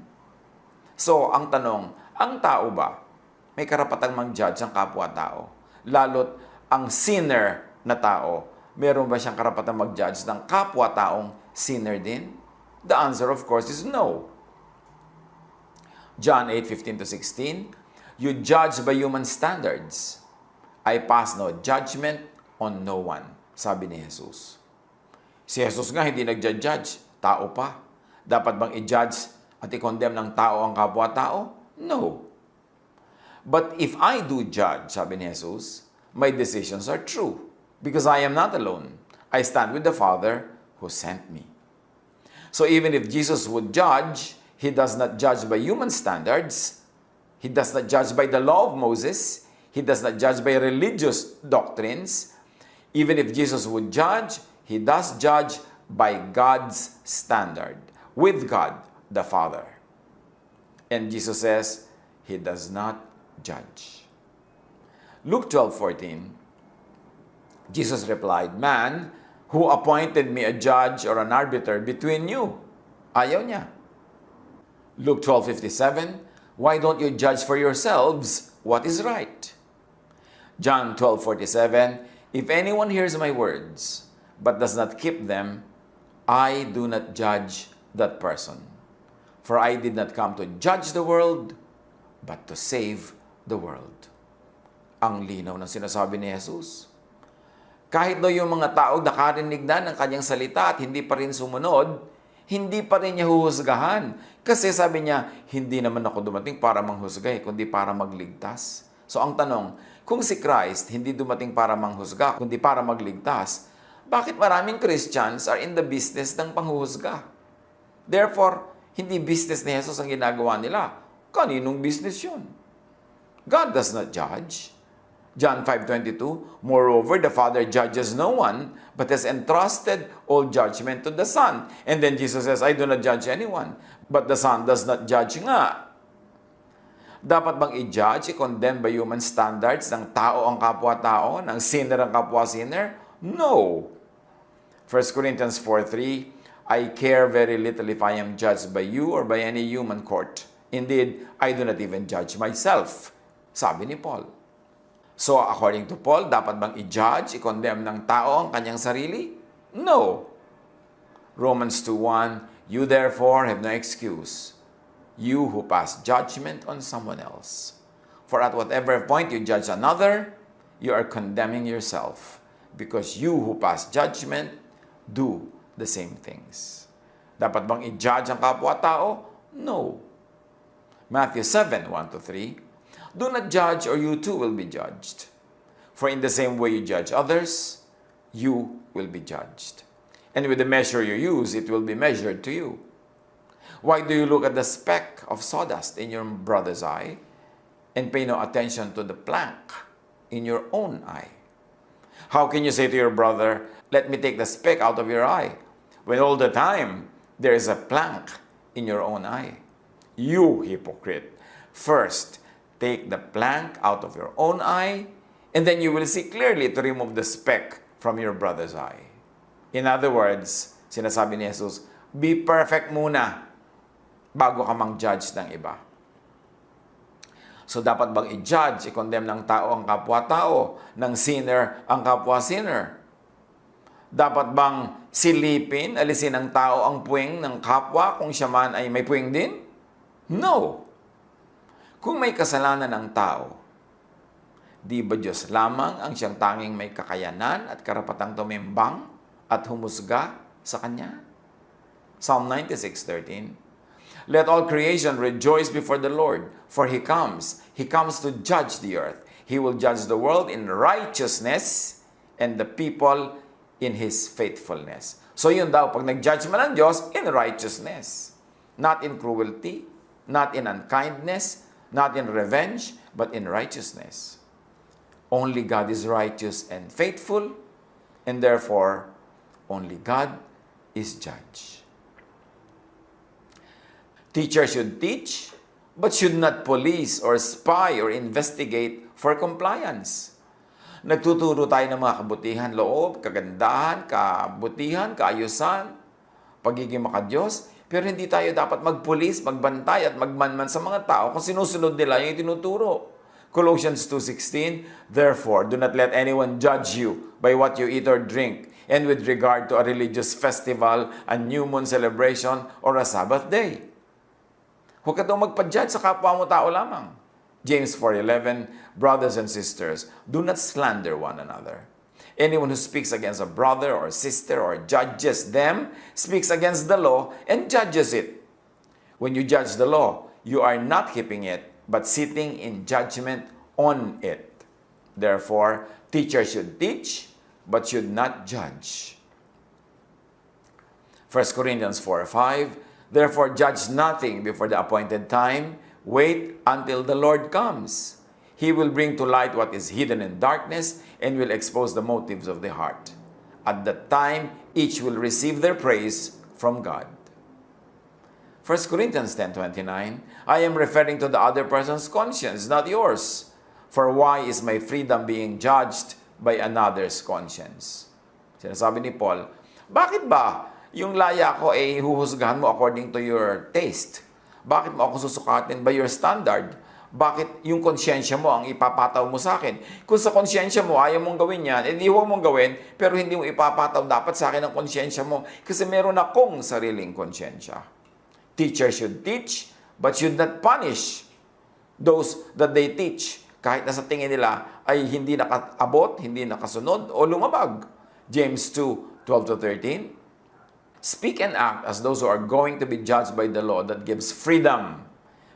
[SPEAKER 1] So, ang tanong, ang tao ba may karapatang mag-judge ang kapwa-tao? Lalo't ang sinner na tao, meron ba siyang karapatang mag-judge ng kapwa-taong sinner din? The answer, of course, is no. John 8:15-16, you judge by human standards. I pass no judgment on no one. Sabi ni Jesus. Si Jesus nga hindi nag-judge, tao pa. Dapat bang i-judge at i-condemn ng tao ang kapwa-tao? No. But if I do judge, sabi ni Jesus, my decisions are true. Because I am not alone. I stand with the Father who sent me. So even if Jesus would judge, He does not judge by human standards. He does not judge by the law of Moses. He does not judge by religious doctrines. Even if Jesus would judge, He does judge by God's standard, with God the Father. And Jesus says, He does not judge. Luke 12:14, Jesus replied, man, who appointed me a judge or an arbiter between you? Ayaw niya. Luke 12:57, why don't you judge for yourselves what is right? John 12:47, if anyone hears my words, but does not keep them, I do not judge that person. For I did not come to judge the world, but to save the world. Ang linaw ng sinasabi ni Jesus. Kahit daw yung mga tao nakarinig na ng kanyang salita at hindi pa rin sumunod, hindi pa rin niya huhusgahan. Kasi sabi niya, hindi naman ako dumating para manghusga, kundi para magligtas. So ang tanong, kung si Christ hindi dumating para manghusga, kundi para magligtas, bakit maraming Christians are in the business ng panghuhusga? Therefore, hindi business ni Jesus ang ginagawa nila. Kaninong business yun? God does not judge. John 5:22, moreover, the Father judges no one, but has entrusted all judgment to the Son. And then Jesus says, I do not judge anyone, but the Son does not judge nga. Dapat bang i-judge, i-condemn by human standards ng tao ang kapwa-tao, ng sinner ang kapwa-sinner? No. 1 Corinthians 4:3, I care very little if I am judged by you or by any human court. Indeed, I do not even judge myself. Sabi ni Paul. So, according to Paul, dapat bang i-judge, i-condemn ng tao ang kanyang sarili? No. Romans 2:1, you therefore have no excuse, you who pass judgment on someone else. For at whatever point you judge another, you are condemning yourself, because you who pass judgment do the same things. Dapat bang i-judge ang kapwa-tao? No. Matthew 7:1-3, do not judge or you too will be judged. For in the same way you judge others, you will be judged. And with the measure you use, it will be measured to you. Why do you look at the speck of sawdust in your brother's eye and pay no attention to the plank in your own eye? How can you say to your brother, let me take the speck out of your eye, when all the time there is a plank in your own eye? You hypocrite, first take the plank out of your own eye, and then you will see clearly to remove the speck from your brother's eye. In other words, sinasabi ni Jesus, be perfect muna bago ka mang-judge ng iba. So dapat bang i-judge, i-condemn ng tao ang kapwa-tao, ng sinner ang kapwa-sinner? Dapat bang silipin, alisin ng tao ang puwing ng kapwa kung siya man ay may puwing din? No. Kung may kasalanan ng tao, di ba Diyos lamang ang siyang tanging may kakayanan at karapatang tumimbang at humusga sa Kanya? Psalm 96:13, Let all creation rejoice before the Lord, for He comes. He comes to judge the earth. He will judge the world in righteousness and the people in His faithfulness. So yun daw, pag nag-judge man ang Diyos, in righteousness. Not in cruelty, not in unkindness, not in revenge, but in righteousness. Only God is righteous and faithful, and therefore, only God is judge. Teachers should teach, but should not police or spy or investigate for compliance. Nagtuturo tayo ng mga kabutihan loob, kagandahan, kabutihan, kaayusan, pagiging makadiyos, pero hindi tayo dapat magpulis, magbantay at magmanman sa mga tao kung sinusunod nila yung tinuturo. Colossians 2:16, therefore, do not let anyone judge you by what you eat or drink, and with regard to a religious festival, a new moon celebration, or a Sabbath day. Huwag ka daw magpa-judge sa kapwa mo tao lamang. James 4:11, brothers and sisters, do not slander one another. Anyone who speaks against a brother or sister or judges them speaks against the law and judges it. When you judge the law, you are not keeping it, but sitting in judgment on it. Therefore, teachers should teach, but should not judge. 1 Corinthians 4:5, therefore judge nothing before the appointed time. Wait until the Lord comes. He will bring to light what is hidden in darkness and will expose the motives of the heart. At that time, each will receive their praise from God. 1 Corinthians 10:29, I am referring to the other person's conscience, not yours. For why is my freedom being judged by another's conscience? Sinasabi ni Paul, bakit ba yung laya ko ay huhusgahan mo according to your taste? Bakit mo ako susukatin by your standard? Bakit yung konsyensya mo ang ipapataw mo sa akin? Kung sa konsyensya mo ayaw mong gawin yan, edi huwag mong gawin, pero hindi mo ipapataw dapat sa akin ang konsyensya mo kasi meron akong sariling konsyensya. Teachers should teach, but should not punish those that they teach. Kahit na sa tingin nila ay hindi nakaabot, hindi nakasunod, o lumabag. James 2:12-13. Speak and act as those who are going to be judged by the law that gives freedom,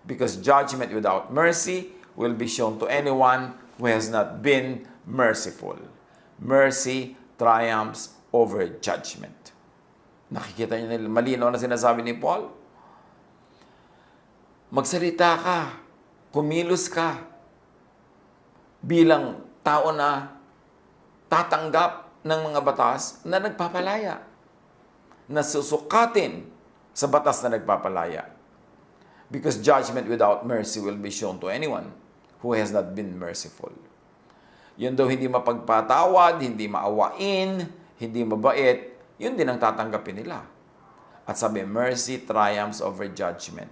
[SPEAKER 1] because judgment without mercy will be shown to anyone who has not been merciful. Mercy triumphs over judgment. Nakikita niyo na malinaw na sinasabi ni Paul? Magsalita ka, kumilos ka, bilang tao na tatanggap ng mga batas na nagpapalaya, na susukatin sa batas na nagpapalaya. Because judgment without mercy will be shown to anyone who has not been merciful. Yun daw hindi mapagpatawad, hindi maawain, hindi mabait, yun din ang tatanggapin nila. At sabi, mercy triumphs over judgment.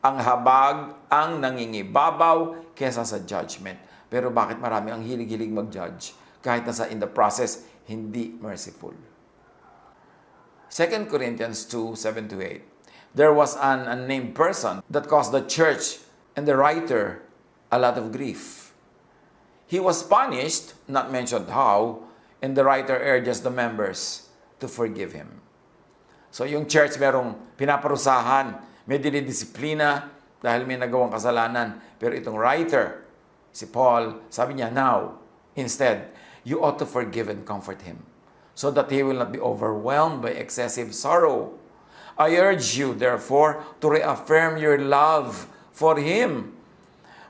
[SPEAKER 1] Ang habag ang nangingibabaw kesa sa judgment. Pero bakit marami ang hilig-hilig mag-judge kahit nasa in the process, hindi merciful? 2 Corinthians 2:7-8. There was an unnamed person that caused the church and the writer a lot of grief. He was punished, not mentioned how, and the writer urges the members to forgive him. So yung church merong pinaparusahan, may dinidisiplina dahil may nagawang kasalanan. Pero itong writer, si Paul, sabi niya, now, instead, you ought to forgive and comfort him, so that he will not be overwhelmed by excessive sorrow. I urge you, therefore, to reaffirm your love for him.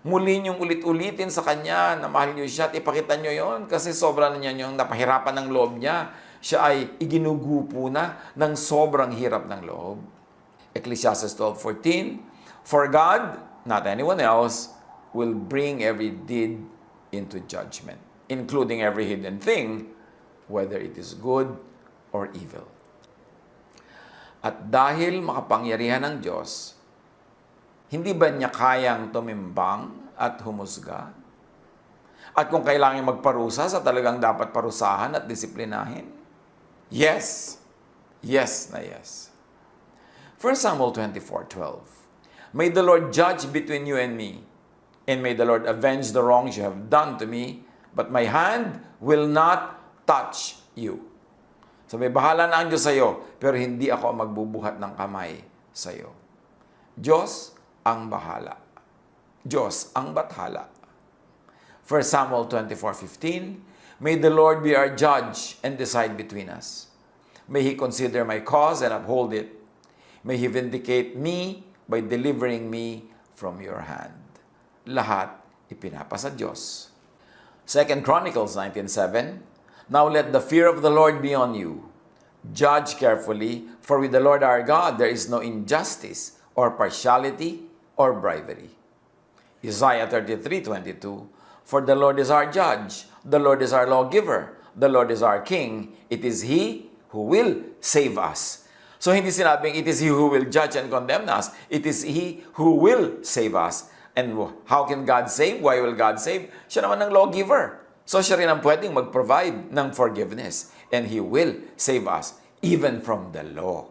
[SPEAKER 1] Muli niyong ulit-ulitin sa kanya na mahal niyo siya at ipakita niyo yon kasi sobra na niya yung napahirapan ng loob niya. Siya ay iginugupo na ng sobrang hirap ng loob. Ecclesiastes 12:14, for God, not anyone else, will bring every deed into judgment, including every hidden thing, whether it is good or evil. At dahil makapangyarihan ng Diyos, hindi ba niya kayang tumimbang at humusga? At kung kailangan magparusa sa talagang dapat parusahan at disiplinahin? Yes. Yes na yes. 1 Samuel 24:12. May the Lord judge between you and me, and may the Lord avenge the wrongs you have done to me, but my hand will not touch you. So may bahala na ang Diyos sa iyo, pero hindi ako magbubuhat ng kamay sa iyo. Diyos ang bahala. Diyos ang bathala. 1 Samuel 24:15, May the Lord be our judge and decide between us. May He consider my cause and uphold it. May He vindicate me by delivering me from your hand. Lahat ipinapasa Diyos. 2 Chronicles 19:7, Now let the fear of the Lord be on you. Judge carefully, for with the Lord our God there is no injustice or partiality or bribery. Isaiah 33:22, For the Lord is our judge, the Lord is our lawgiver, the Lord is our king, it is He who will save us. So hindi sinabing it is He who will judge and condemn us, it is He who will save us. And how can God save? Why will God save? Siya naman ang lawgiver. So siya rin ang pwedeng mag-provide ng forgiveness. And He will save us even from the law.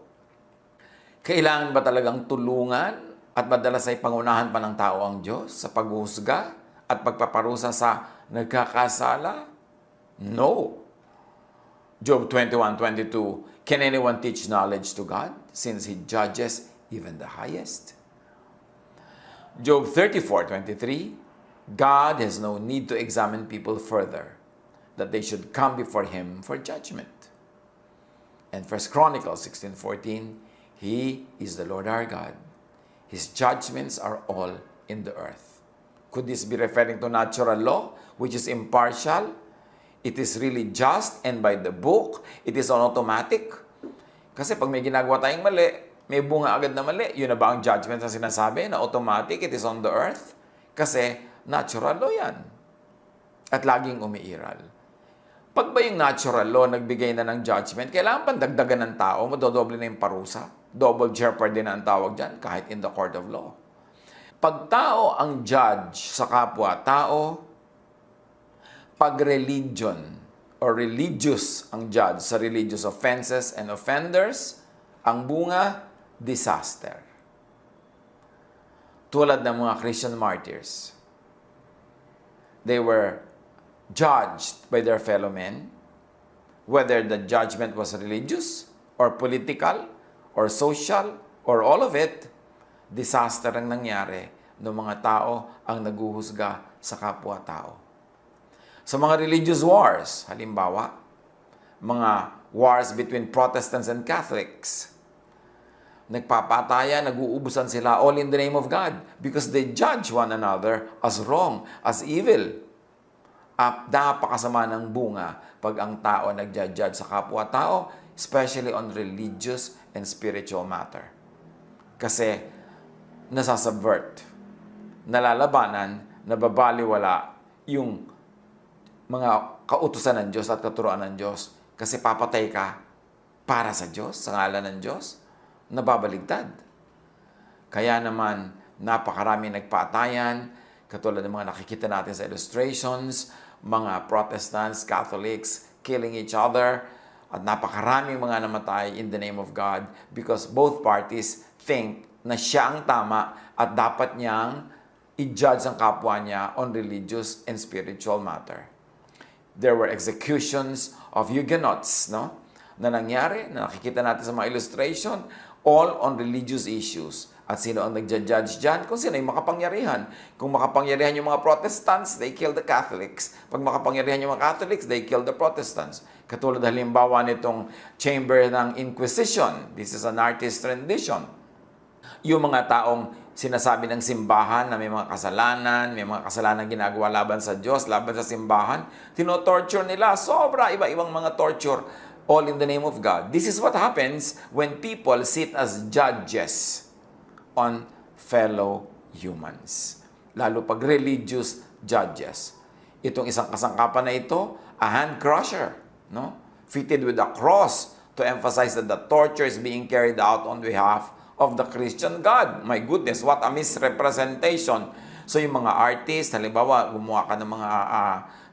[SPEAKER 1] Kailangan ba talagang tulungan at madalas ay pangunahan pa ng tao ang Diyos sa paghuhusga at pagpaparusa sa nagkakasala? No. Job 21:22, Can anyone teach knowledge to God, since He judges even the highest? Job 34:23, God has no need to examine people further, that they should come before Him for judgment. And 1 Chronicles 16:14, He is the Lord our God. His judgments are all in the earth. Could this be referring to natural law, which is impartial? It is really just and by the book. It is on automatic. Kasi pag may ginagawa tayong mali, may bunga agad na mali. Yun na ba ang judgment na sinasabi? Na automatic, it is on the earth? Kasi natural law yan. At laging umiiral. Pag ba yung natural law nagbigay na ng judgment, kailangan pang dagdagan ng tao, madodoble na yung parusa. Double jeopardy na ang tawag dyan, kahit in the court of law. Pag tao ang judge sa kapwa-tao, pag religion or religious ang judge sa religious offenses and offenders, ang bunga, disaster. Tulad ng mga Christian martyrs. They were judged by their fellow men, whether the judgment was religious or political or social or all of it, disaster ang nangyari ng mga tao ang naguhusga sa kapwa-tao. Sa mga religious wars, halimbawa, mga wars between Protestants and Catholics, nagpapatayan, nag-uubusan sila all in the name of God because they judge one another as wrong, as evil. Napakasama ng bunga pag ang tao nagja-judge sa kapwa-tao, especially on religious and spiritual matter. Kasi nasasubvert, nalalabanan, nababaliwala yung mga kautusan ng Diyos at katuruan ng Diyos. Kasi papatay ka para sa Diyos, sa ngalan ng Diyos, nababaligtad. Kaya naman, napakarami nagpatayan, katulad ng mga nakikita natin sa illustrations, mga Protestants, Catholics, killing each other, at napakaraming mga namatay in the name of God because both parties think na siya ang tama at dapat niyang i-judge ang kapwa niya on religious and spiritual matter. There were executions of Huguenots, no? Na nangyari, na nakikita natin sa mga illustration, all on religious issues. At sino ang nagja-judge dyan? Kung sino yung makapangyarihan. Kung makapangyarihan yung mga Protestants, they kill the Catholics. Pag makapangyarihan yung mga Catholics, they kill the Protestants. Katulad halimbawa nitong chamber ng Inquisition. This is an artist rendition. Yung mga taong sinasabi ng simbahan na may mga kasalanan ginagawa laban sa Diyos, laban sa simbahan, tinotorture nila. Sobra, iba-ibang mga torture, all in the name of God. This is what happens when people sit as judges on fellow humans. Lalo pag religious judges. Itong isang kasangkapan na ito, a hand crusher, no? Fitted with a cross to emphasize that the torture is being carried out on behalf of the Christian God. My goodness, what a misrepresentation. So yung mga artist, halimbawa, gumawa ka ng mga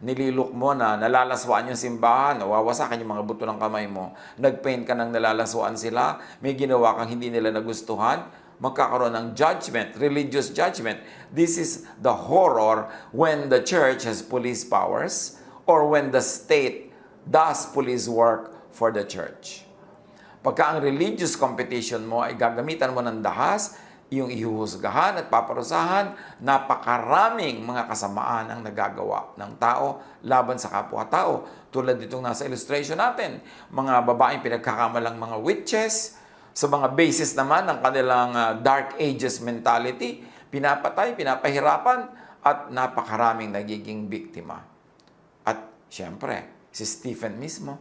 [SPEAKER 1] nililook mo na nalalaswaan yung simbahan, nawawasakan yung mga buto ng kamay mo, nagpaint ka ng nalalaswaan sila, may ginawa kang hindi nila nagustuhan, magkakaroon ng judgment, religious judgment. This is the horror when the church has police powers or when the state does police work for the church. Pagka ang religious competition mo ay gagamitan mo ng dahas, iyong ihuhusgahan at paparusahan, napakaraming mga kasamaan ang nagagawa ng tao laban sa kapwa-tao. Tulad ditong nasa illustration natin, mga babaeng pinagkakamalang mga witches, sa mga basis naman ng kanilang Dark Ages mentality, pinapatay, pinapahirapan, at napakaraming nagiging biktima. At siyempre, si Stephen mismo,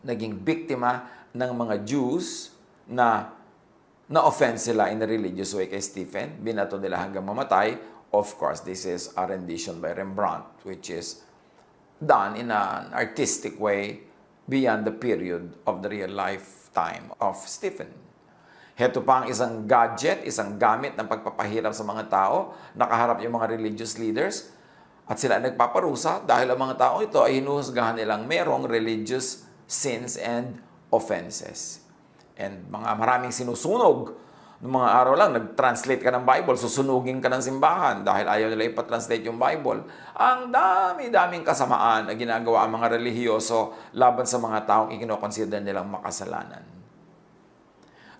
[SPEAKER 1] naging biktima ng mga Jews na na-offend sila in a religious way kay Stephen. Binato nila hanggang mamatay. Of course, this is a rendition by Rembrandt, which is done in an artistic way beyond the period of the real lifetime of Stephen. Heto pa ang isang gadget, isang gamit ng pagpapahirap sa mga tao. Nakaharap yung mga religious leaders at sila nagpaparusa dahil ang mga tao ito ay hinuhusgahan nilang merong religious sins and offenses. And maraming sinusunog. Noong mga araw lang, nag-translate ka ng Bible, susunugin ka ng simbahan dahil ayaw nila ipatranslate yung Bible. Ang dami-daming kasamaan na ginagawa ang mga relihiyoso laban sa mga taong ikinoconsider nilang makasalanan.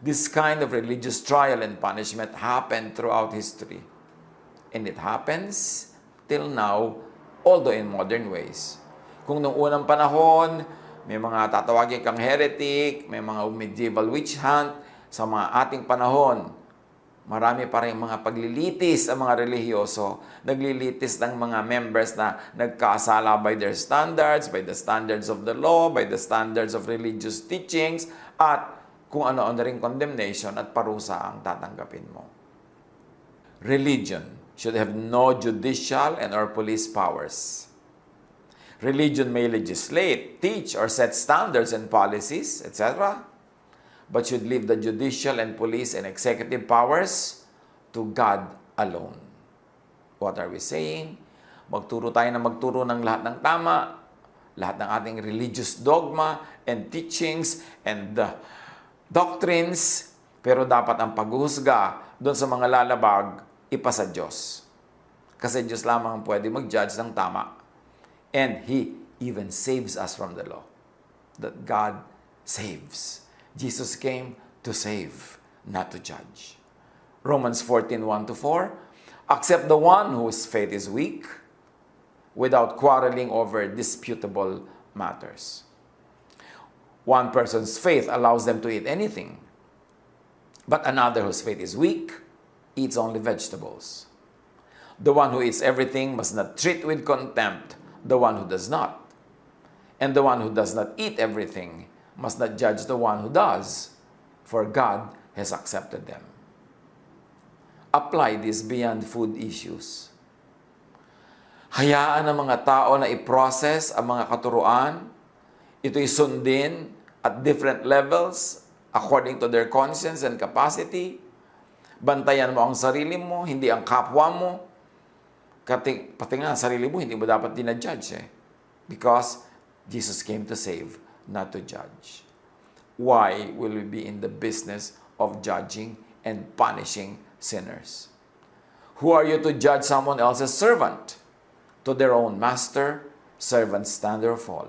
[SPEAKER 1] This kind of religious trial and punishment happened throughout history. And it happens till now, although in modern ways. Kung noong unang panahon, may mga tatawagin kang heretic, may mga medieval witch hunt. Sa mga ating panahon, marami pa rin mga paglilitis ang mga relihiyoso. Naglilitis ng mga members na nagkasala by their standards, by the standards of the law, by the standards of religious teachings, at kung ano-ano ring condemnation at parusa ang tatanggapin mo. Religion should have no judicial and or police powers. Religion may legislate, teach, or set standards and policies, etc., but should leave the judicial and police and executive powers to God alone. What are we saying? Magturo tayo na magturo ng lahat ng tama, lahat ng ating religious dogma and teachings and doctrines, pero dapat ang paghuhusga doon sa mga lalabag, ipasa Diyos. Kasi Diyos lamang ang pwede mag-judge ng tama. And He even saves us from the law. That God saves. Jesus came to save, not to judge. Romans 14:1-4, accept the one whose faith is weak, without quarreling over disputable matters. One person's faith allows them to eat anything, but another whose faith is weak eats only vegetables. The one who eats everything must not treat with contempt the one who does not. And the one who does not eat everything must not judge the one who does, for God has accepted them. Apply this beyond food issues. Hayaan ng mga tao na i-process ang mga katuruan. Ito'y sundin at different levels according to their conscience and capacity. Bantayan mo ang sarili mo, hindi ang kapwa mo. Pati nga, sarili mo, hindi mo dapat dinajudge Because Jesus came to save, not to judge. Why will we be in the business of judging and punishing sinners? Who are you to judge someone else's servant? To their own master, servants stand or fall.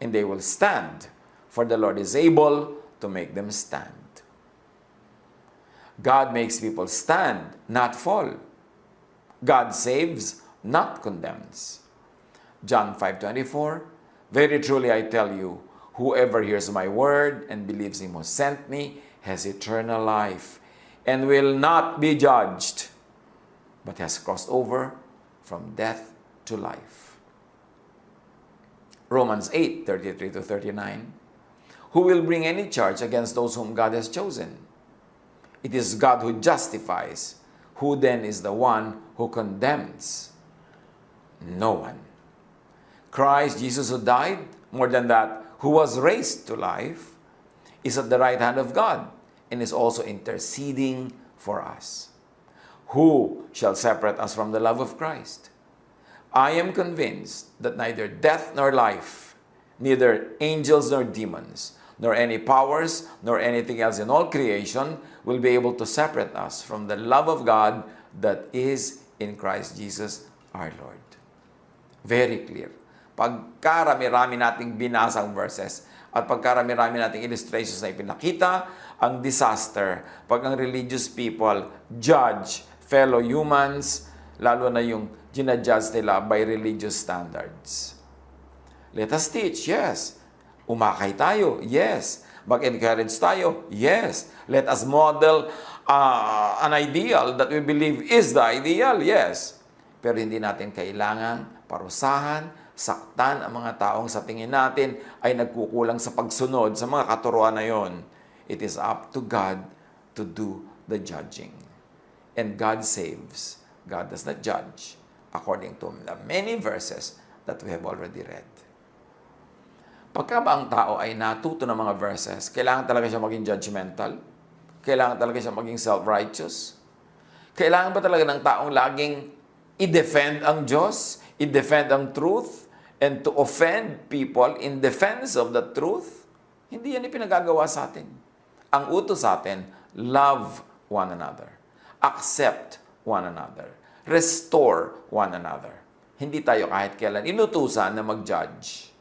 [SPEAKER 1] And they will stand, for the Lord is able to make them stand. God makes people stand, not fall. God saves, not condemns. John 5:24, very truly I tell you, whoever hears my word and believes him who sent me has eternal life and will not be judged, but has crossed over from death to life. Romans 8:33-39, who will bring any charge against those whom God has chosen? It is God who justifies. Who then is the one who condemns? No one. Christ Jesus, who died, more than that, who was raised to life, is at the right hand of God and is also interceding for us. Who shall separate us from the love of Christ? I am convinced that neither death nor life, neither angels nor demons, nor any powers, nor anything else in all creation will be able to separate us from the love of God that is in Christ Jesus our Lord. Very clear. Pagkarami-rami nating binasang verses, At pagkarami-rami nating illustrations na ipinakita, ang disaster, pag ang religious people judge fellow humans, lalo na yung ginajudge nila by religious standards. Let us teach, yes. Umakay tayo, yes. Mag-encourage tayo, yes. Let us model an ideal that we believe is the ideal, yes. Pero hindi natin kailangan parusahan, saktan ang mga taong sa tingin natin ay nagkukulang sa pagsunod sa mga katuruan na yon. It is up to God to do the judging. And God saves. God does not judge, according to the many verses that we have already read. Pagka ba ang tao ay natuto ng mga verses, kailangan talaga siya maging judgmental? Kailangan talaga siya maging self-righteous? Kailangan ba talaga ng taong laging i-defend ang Diyos, i-defend ang truth, and to offend people in defense of the truth? Hindi yan ipinagagawa sa atin. Ang utos sa atin, love one another. Accept one another. Restore one another. Hindi tayo kahit kailan inutusan na mag-judge.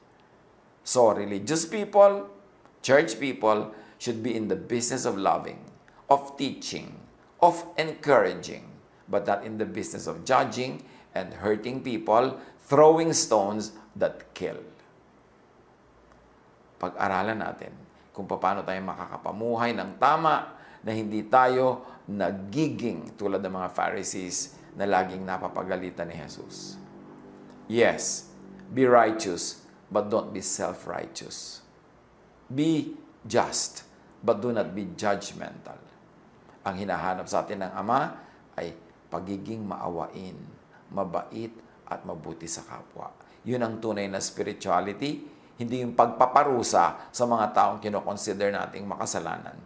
[SPEAKER 1] So, religious people, church people, should be in the business of loving, of teaching, of encouraging, but not in the business of judging and hurting people, throwing stones that kill. Pag-aralan natin kung paano tayo makakapamuhay ng tama na hindi tayo nagiging tulad ng mga Pharisees na laging napapagalitan ni Jesus. Yes, be righteous, but don't be self-righteous. Be just, but do not be judgmental. Ang hinahanap sa atin ng Ama ay pagiging maawain, mabait, at mabuti sa kapwa. Yun ang tunay na spirituality, hindi yung pagpaparusa sa mga taong kinoconsider nating makasalanan.